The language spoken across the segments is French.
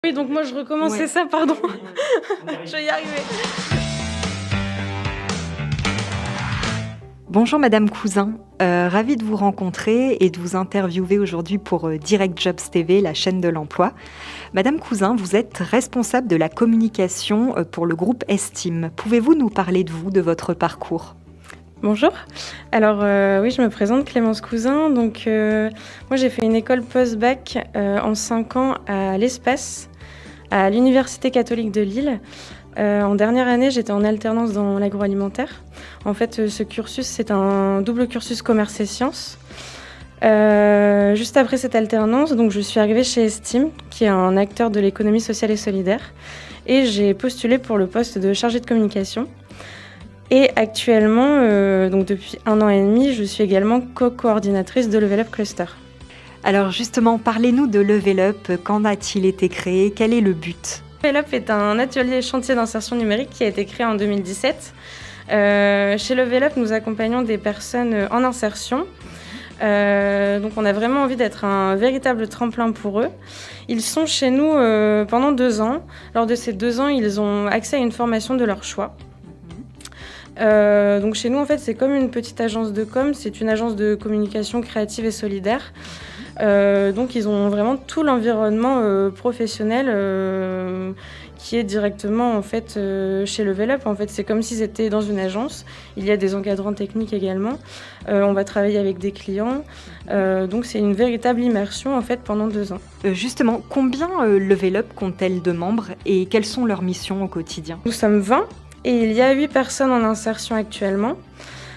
Oui, donc moi je recommençais ça, pardon. Je vais y arriver. Bonjour Madame Cousin, ravie de vous rencontrer et de vous interviewer aujourd'hui pour Direct Jobs TV, la chaîne de l'emploi. Madame Cousin, vous êtes responsable de la communication pour le groupe Estime. Pouvez-vous nous parler de vous, de votre parcours ? Bonjour. Alors oui, je me présente, Clémence Cousin. Donc moi j'ai fait une école post-bac en 5 ans à l'Espace, à l'Université catholique de Lille. En dernière année, j'étais en alternance dans l'agroalimentaire. En fait, ce cursus, c'est un double cursus commerce et sciences. Juste après cette alternance, donc, je suis arrivée chez Estime, qui est un acteur de l'économie sociale et solidaire. Et j'ai postulé pour le poste de chargée de communication. Et actuellement, donc depuis 1 an et demi, je suis également co-coordinatrice de Level Up Cluster. Alors justement, parlez-nous de Level Up. Quand a-t-il été créé ? Quel est le but ? Level Up est un atelier chantier d'insertion numérique qui a été créé en 2017. Chez Level Up, nous accompagnons des personnes en insertion. Donc on a vraiment envie d'être un véritable tremplin pour eux. Ils sont chez nous pendant 2 ans. Lors de ces 2 ans, ils ont accès à une formation de leur choix. Donc chez nous, en fait, c'est comme une petite agence de com, c'est une agence de communication créative et solidaire. Donc ils ont vraiment tout l'environnement professionnel qui est directement en fait chez Level Up. En fait, c'est comme s'ils étaient dans une agence. Il y a des encadrants techniques également. On va travailler avec des clients. Donc c'est une véritable immersion en fait pendant 2 ans. Justement, combien Level Up compte-t-elle de membres et quelles sont leurs missions au quotidien ? Nous sommes 20 et il y a 8 personnes en insertion actuellement.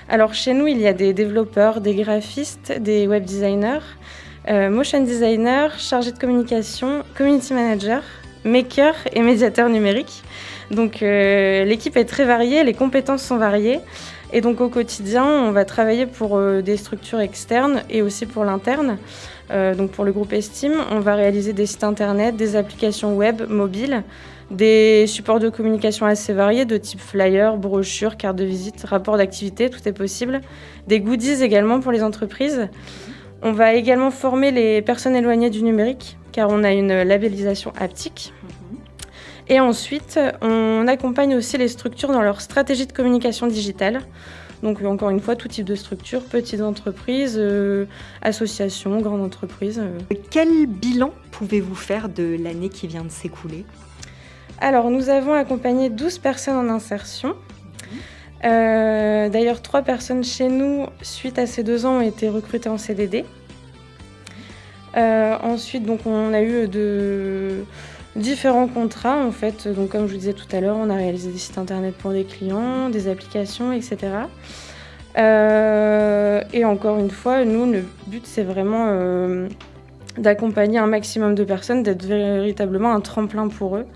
Alors chez nous, il y a des développeurs, des graphistes, des web designers, motion designer, chargé de communication, community manager, maker et médiateur numérique. Donc l'équipe est très variée, les compétences sont variées. Et donc au quotidien, on va travailler pour des structures externes et aussi pour l'interne. Donc pour le groupe Estime, on va réaliser des sites internet, des applications web, mobiles, des supports de communication assez variés de type flyer, brochure, carte de visite, rapport d'activité, tout est possible. Des goodies également pour les entreprises. On va également former les personnes éloignées du numérique, car on a une labellisation haptique. Et ensuite, on accompagne aussi les structures dans leur stratégie de communication digitale. Donc encore une fois, tout type de structure, petites entreprises, associations, grandes entreprises. Quel bilan pouvez-vous faire de l'année qui vient de s'écouler ? Alors, nous avons accompagné 12 personnes en insertion. D'ailleurs, 3 personnes chez nous, suite à ces 2 ans, ont été recrutées en CDD. Ensuite, donc, on a eu de différents contrats, en fait. Donc, comme je vous disais tout à l'heure, on a réalisé des sites internet pour des clients, des applications, etc. Et encore une fois, nous, le but, c'est vraiment d'accompagner un maximum de personnes, d'être véritablement un tremplin pour eux.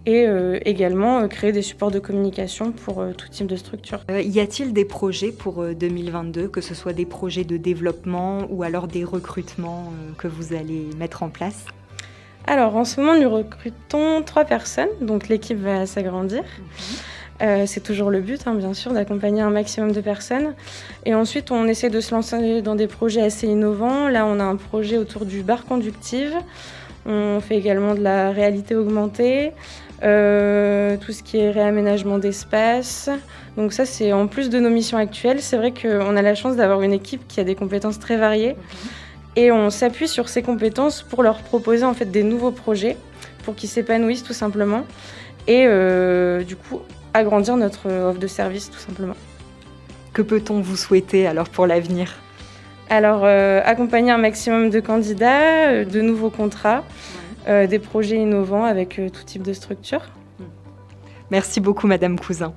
Et également créer des supports de communication pour tout type de structure. Y a-t-il des projets pour 2022, que ce soit des projets de développement ou alors des recrutements que vous allez mettre en place ? Alors en ce moment, nous recrutons 3 personnes, donc l'équipe va s'agrandir. C'est toujours le but, bien sûr, d'accompagner un maximum de personnes. Et ensuite, on essaie de se lancer dans des projets assez innovants. Là, on a un projet autour du bar conductive. On fait également de la réalité augmentée, tout ce qui est réaménagement d'espace. Donc ça, c'est en plus de nos missions actuelles. C'est vrai qu'on a la chance d'avoir une équipe qui a des compétences très variées. Et on s'appuie sur ces compétences pour leur proposer en fait des nouveaux projets, pour qu'ils s'épanouissent tout simplement. Et du coup, agrandir notre offre de service tout simplement. Que peut-on vous souhaiter alors pour l'avenir ? Alors, accompagner un maximum de candidats, de nouveaux contrats, des projets innovants avec tout type de structure. Merci beaucoup, Madame Cousin.